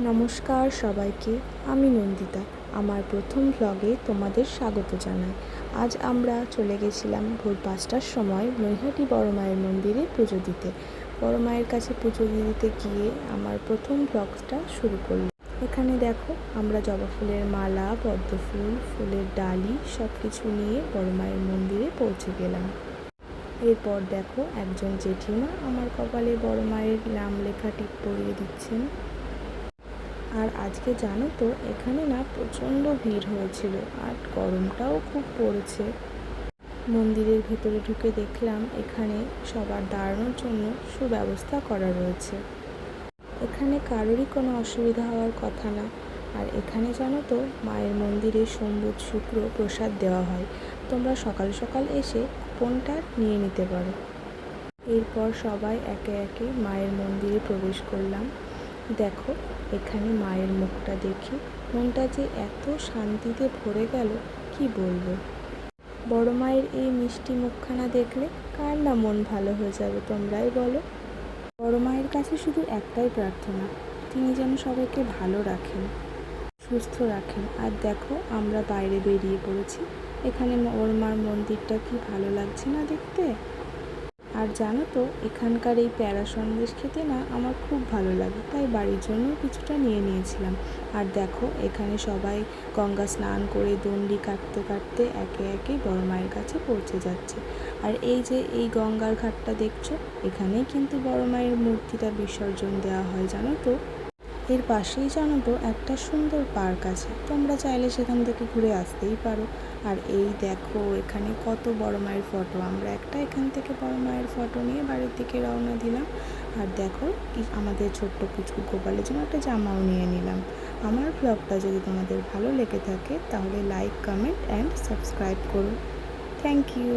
নমস্কার সবাইকে, আমি নন্দিতা। আমার প্রথম ভ্লগে তোমাদের স্বাগত জানাই। আজ আমরা চলে গেছিলাম ভোর 5টার সময় নৈহাটি বড় মায়ের মন্দিরে পুজো দিতে। বড় মায়ের কাছে পুজো দিতে গিয়ে আমার প্রথম ভ্লগটা শুরু করলাম। এখানে দেখো, আমরা জবা ফুলের মালা, পদ্ম ফুল, ফুলের ডালি সব কিছু নিয়ে বড় মায়ের মন্দিরে পৌঁছে গেলাম। এরপর দেখো, একজন জেঠিমা আমার কপালে বড় মায়ের নাম লেখা টিপ পরিয়ে দিচ্ছেন। আর আজকে জানো তো, এখানে না প্রচণ্ড ভিড় হয়েছিল আর গরমটাও খুব পড়েছে। মন্দিরের ভেতরে ঢুকে দেখলাম এখানে সবার দাঁড়ানোর জন্য সুব্যবস্থা করা রয়েছে। এখানে কারোরই কোনো অসুবিধা হওয়ার কথা না। আর এখানে জানো তো, মায়ের মন্দিরে সোম বুধ শুক্র প্রসাদ দেওয়া হয়। তোমরা সকাল সকাল এসে কুপনটা নিয়ে নিতে পারো। এরপর সবাই একে একে মায়ের মন্দিরে প্রবেশ করলাম। দেখো, এখানে মায়ের মুখটা দেখে মনটা যে এত শান্তিতে ভরে গেল, কি বলবো। বড় মায়ের এই মিষ্টি মুখখানা দেখলে কার না মন ভালো হয়ে যাবে, তোমরাই বলো। বড় মায়ের কাছে শুধু একটাই প্রার্থনা, তিনি যেন সবাইকে ভালো রাখেন, সুস্থ রাখেন। আর দেখো, আমরা বাইরে বেরিয়ে পড়েছি। এখানে বড় মার মন্দিরটা কি ভালো লাগছে না দেখতে। আর জানো তো, এখানকার এই প্যারা সন্দেশ খেতে না আমার খুব ভালো লাগে, তাই বাড়ির জন্য কিছুটা নিয়ে নিয়েছিলাম। আর দেখো, এখানে সবাই গঙ্গা স্নান করে দণ্ডি কাটতে কাটতে একে একে বড় মায়ের কাছে পৌঁছে যাচ্ছে। আর এই যে এই গঙ্গার ঘাটটা দেখছো, এখানেই কিন্তু বড় মায়ের মূর্তিটা বিসর্জন দেওয়া হয়, জানো তো। এর পাশেই জানো তো একটা সুন্দর পার্ক আছে, তোমরা চাইলে সেখান থেকে ঘুরে আসতেই পারো। আর এই দেখো, এখানে কত বড় মায়ের ফটো। আমরা একটা এখান থেকে বড় মায়ের ফটো নিয়ে বাড়ির দিকে রওনা দিলাম। আর দেখো, আমাদের ছোট্ট পুচকু গোপালের জন্য একটা জামাও নিয়ে নিলাম। আমার ব্লগটা যদি তোমাদের ভালো লেগে থাকে তাহলে লাইক, কমেন্ট অ্যান্ড সাবস্ক্রাইব করো। Thank you.